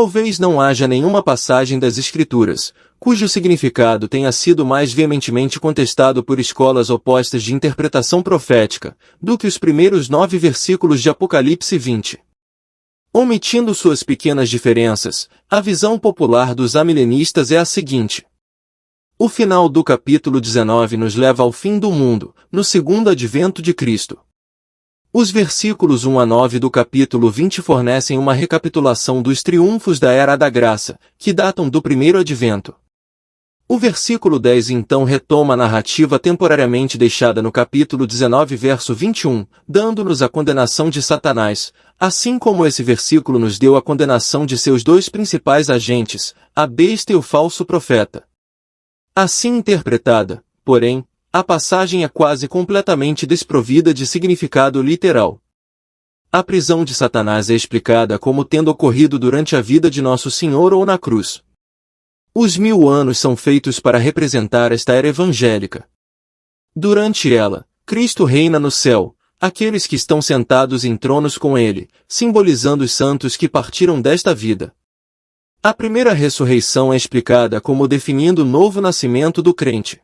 Talvez não haja nenhuma passagem das Escrituras, cujo significado tenha sido mais veementemente contestado por escolas opostas de interpretação profética, do que os primeiros 9 versículos de Apocalipse 20. Omitindo suas pequenas diferenças, a visão popular dos amilenistas é a seguinte. O final do capítulo 19 nos leva ao fim do mundo, no segundo advento de Cristo. Os versículos 1 a 9 do capítulo 20 fornecem uma recapitulação dos triunfos da Era da Graça, que datam do primeiro advento. O versículo 10 então retoma a narrativa temporariamente deixada no capítulo 19 verso 21, dando-nos a condenação de Satanás, assim como esse versículo nos deu a condenação de seus 2 principais agentes, a besta e o falso profeta. Assim interpretada, porém, a passagem é quase completamente desprovida de significado literal. A prisão de Satanás é explicada como tendo ocorrido durante a vida de Nosso Senhor ou na cruz. Os 1000 anos são feitos para representar esta era evangélica. Durante ela, Cristo reina no céu, aqueles que estão sentados em tronos com ele, simbolizando os santos que partiram desta vida. A primeira ressurreição é explicada como definindo o novo nascimento do crente.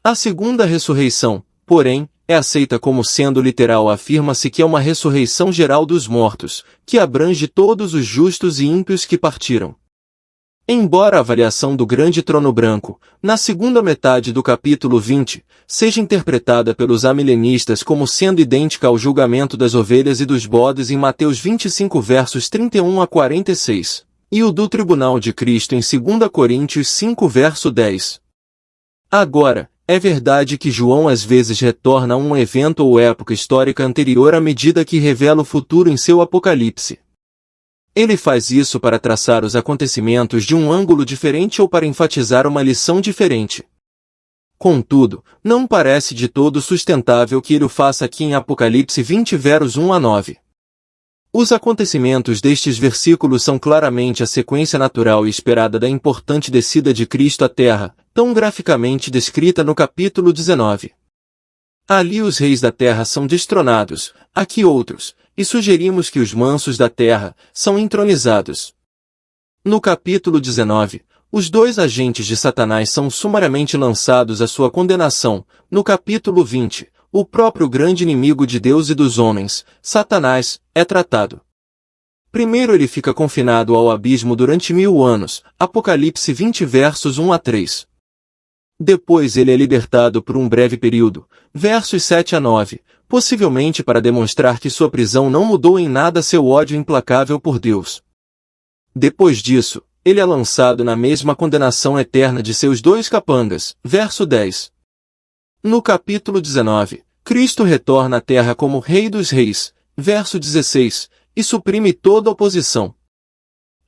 A segunda ressurreição, porém, é aceita como sendo literal. Afirma-se que é uma ressurreição geral dos mortos, que abrange todos os justos e ímpios que partiram. Embora a variação do grande trono branco, na segunda metade do capítulo 20, seja interpretada pelos amilenistas como sendo idêntica ao julgamento das ovelhas e dos bodes em Mateus 25 versos 31 a 46, e o do tribunal de Cristo em 2 Coríntios 5 verso 10. Agora, é verdade que João às vezes retorna a um evento ou época histórica anterior à medida que revela o futuro em seu Apocalipse. Ele faz isso para traçar os acontecimentos de um ângulo diferente ou para enfatizar uma lição diferente. Contudo, não parece de todo sustentável que ele o faça aqui em Apocalipse 20 versos 1 a 9. Os acontecimentos destes versículos são claramente a sequência natural e esperada da importante descida de Cristo à Terra, tão graficamente descrita no capítulo 19. Ali os reis da terra são destronados, aqui outros, e sugerimos que os mansos da terra são entronizados. No capítulo 19, os 2 agentes de Satanás são sumariamente lançados à sua condenação. No capítulo 20, o próprio grande inimigo de Deus e dos homens, Satanás, é tratado. Primeiro ele fica confinado ao abismo durante 1000 anos, Apocalipse 20 versos 1 a 3. Depois ele é libertado por um breve período, versos 7 a 9, possivelmente para demonstrar que sua prisão não mudou em nada seu ódio implacável por Deus. Depois disso, ele é lançado na mesma condenação eterna de seus 2 capangas, verso 10. No capítulo 19, Cristo retorna à terra como Rei dos Reis, verso 16, e suprime toda oposição.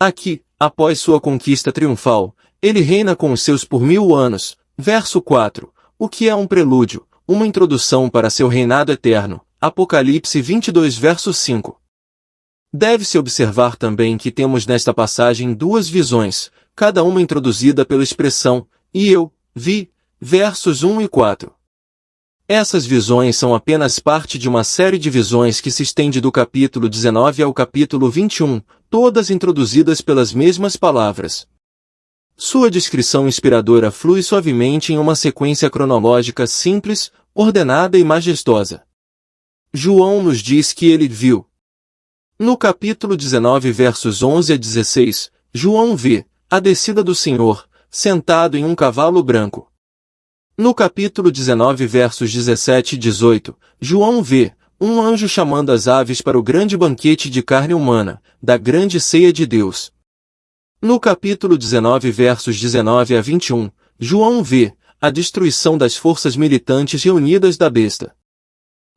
Aqui, após sua conquista triunfal, ele reina com os seus por 1000 anos, verso 4, o que é um prelúdio, uma introdução para seu reinado eterno, Apocalipse 22 verso 5. Deve-se observar também que temos nesta passagem 2 visões, cada uma introduzida pela expressão, e eu, vi, versos 1 e 4. Essas visões são apenas parte de uma série de visões que se estende do capítulo 19 ao capítulo 21, todas introduzidas pelas mesmas palavras. Sua descrição inspiradora flui suavemente em uma sequência cronológica simples, ordenada e majestosa. João nos diz que ele viu. No capítulo 19 versos 11 a 16, João vê a descida do Senhor, sentado em um cavalo branco. No capítulo 19 versos 17 e 18, João vê um anjo chamando as aves para o grande banquete de carne humana, da grande ceia de Deus. No capítulo 19 versos 19 a 21, João vê a destruição das forças militantes reunidas da besta.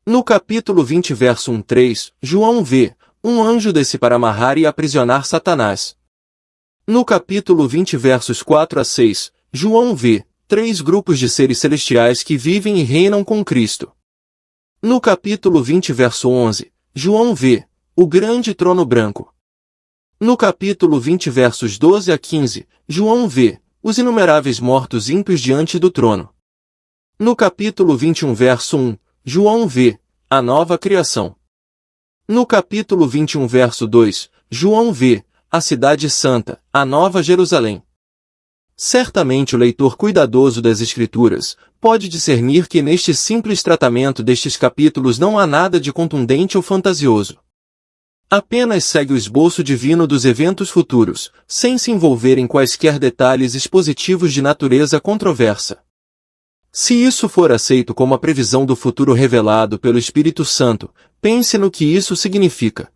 No capítulo 20 verso 1-3, João vê um anjo desce para amarrar e aprisionar Satanás. No capítulo 20 versos 4 a 6, João vê 3 grupos de seres celestiais que vivem e reinam com Cristo. No capítulo 20 verso 11, João vê o grande trono branco. No capítulo 20 versos 12 a 15, João vê os inumeráveis mortos ímpios diante do trono. No capítulo 21 verso 1, João vê a nova criação. No capítulo 21 verso 2, João vê a cidade santa, a Nova Jerusalém. Certamente o leitor cuidadoso das Escrituras pode discernir que neste simples tratamento destes capítulos não há nada de contundente ou fantasioso. Apenas segue o esboço divino dos eventos futuros, sem se envolver em quaisquer detalhes expositivos de natureza controversa. Se isso for aceito como a previsão do futuro revelado pelo Espírito Santo, pense no que isso significa.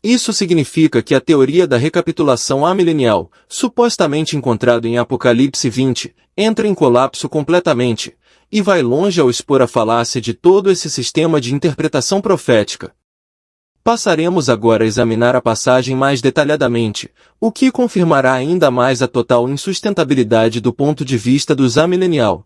Isso significa que a teoria da recapitulação amilenial, supostamente encontrada em Apocalipse 20, entra em colapso completamente, e vai longe ao expor a falácia de todo esse sistema de interpretação profética. Passaremos agora a examinar a passagem mais detalhadamente, o que confirmará ainda mais a total insustentabilidade do ponto de vista dos amilenial.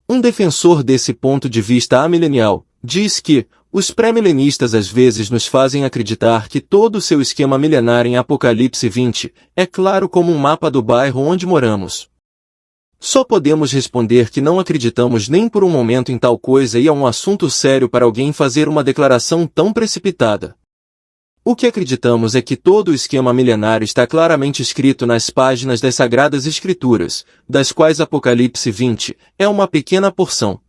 Um defensor desse ponto de vista amilenial diz que os pré-milenistas às vezes nos fazem acreditar que todo o seu esquema milenar em Apocalipse 20 é claro como um mapa do bairro onde moramos. Só podemos responder que não acreditamos nem por um momento em tal coisa e é um assunto sério para alguém fazer uma declaração tão precipitada. O que acreditamos é que todo o esquema milenar está claramente escrito nas páginas das Sagradas Escrituras, das quais Apocalipse 20 é uma pequena porção.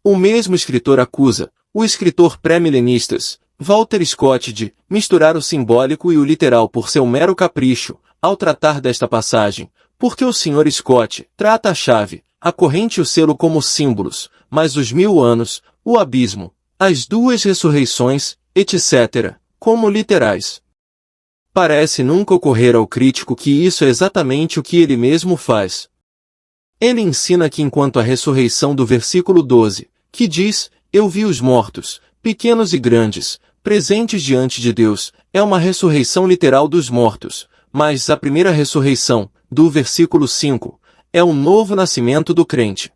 O mesmo escritor acusa o escritor pré-milenistas, Walter Scott, de misturar o simbólico e o literal por seu mero capricho, ao tratar desta passagem, porque o Sr. Scott trata a chave, a corrente e o selo como símbolos, mas os 1000 anos, o abismo, as duas ressurreições, etc., como literais. Parece nunca ocorrer ao crítico que isso é exatamente o que ele mesmo faz. Ele ensina que enquanto a ressurreição do versículo 12, que diz, eu vi os mortos, pequenos e grandes, presentes diante de Deus, é uma ressurreição literal dos mortos, mas a primeira ressurreição, do versículo 5, é um novo nascimento do crente.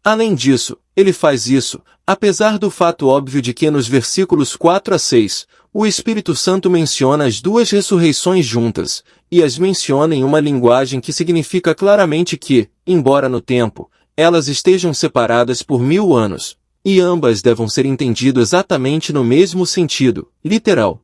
Além disso, ele faz isso, apesar do fato óbvio de que nos versículos 4 a 6, o Espírito Santo menciona as duas ressurreições juntas, e as menciona em uma linguagem que significa claramente que, embora no tempo, elas estejam separadas por 1000 anos, e ambas devam ser entendidas exatamente no mesmo sentido, literal.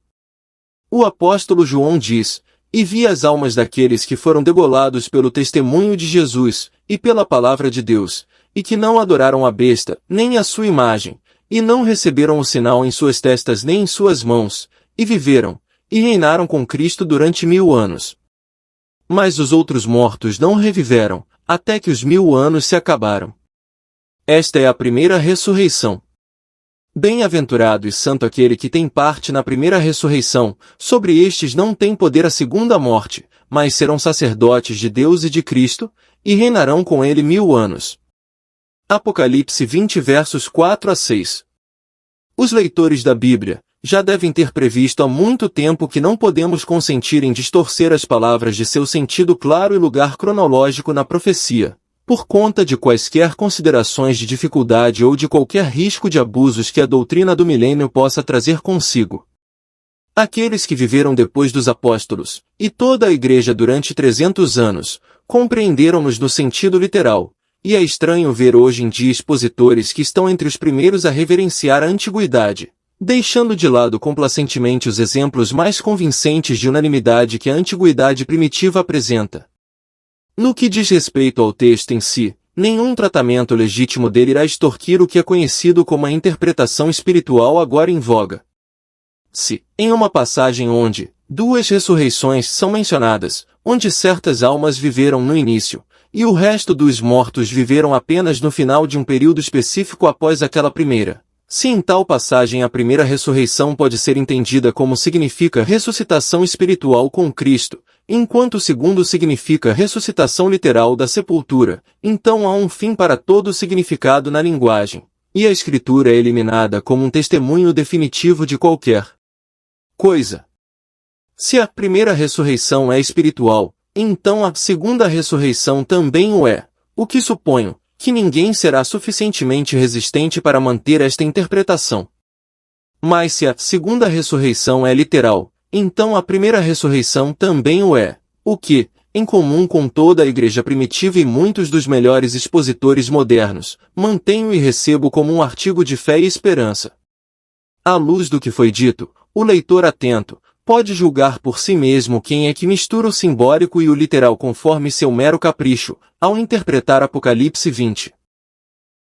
O apóstolo João diz, e vi as almas daqueles que foram degolados pelo testemunho de Jesus, e pela palavra de Deus, e que não adoraram a besta, nem a sua imagem, e não receberam o sinal em suas testas nem em suas mãos, e viveram, e reinaram com Cristo durante 1000 anos. Mas os outros mortos não reviveram, até que os 1000 anos se acabaram. Esta é a primeira ressurreição. Bem-aventurado e santo aquele que tem parte na primeira ressurreição, sobre estes não tem poder a segunda morte, mas serão sacerdotes de Deus e de Cristo, e reinarão com ele 1000 anos. Apocalipse 20 versos 4 a 6. Os leitores da Bíblia já devem ter previsto há muito tempo que não podemos consentir em distorcer as palavras de seu sentido claro e lugar cronológico na profecia, por conta de quaisquer considerações de dificuldade ou de qualquer risco de abusos que a doutrina do milênio possa trazer consigo. Aqueles que viveram depois dos apóstolos, e toda a igreja durante 300 anos, compreenderam-nos no sentido literal, e é estranho ver hoje em dia expositores que estão entre os primeiros a reverenciar a antiguidade, deixando de lado complacentemente os exemplos mais convincentes de unanimidade que a antiguidade primitiva apresenta. No que diz respeito ao texto em si, nenhum tratamento legítimo dele irá extorquir o que é conhecido como a interpretação espiritual agora em voga. Se, em uma passagem onde duas ressurreições são mencionadas, onde certas almas viveram no início, e o resto dos mortos viveram apenas no final de um período específico após aquela primeira, se em tal passagem a primeira ressurreição pode ser entendida como significa ressuscitação espiritual com Cristo, enquanto o segundo significa ressuscitação literal da sepultura, então há um fim para todo o significado na linguagem, e a Escritura é eliminada como um testemunho definitivo de qualquer coisa. Se a primeira ressurreição é espiritual, então a segunda ressurreição também o é, o que suponho que ninguém será suficientemente resistente para manter esta interpretação. Mas se a segunda ressurreição é literal, então a primeira ressurreição também o é, o que, em comum com toda a igreja primitiva e muitos dos melhores expositores modernos, mantenho e recebo como um artigo de fé e esperança. À luz do que foi dito, o leitor atento pode julgar por si mesmo quem é que mistura o simbólico e o literal conforme seu mero capricho, ao interpretar Apocalipse 20.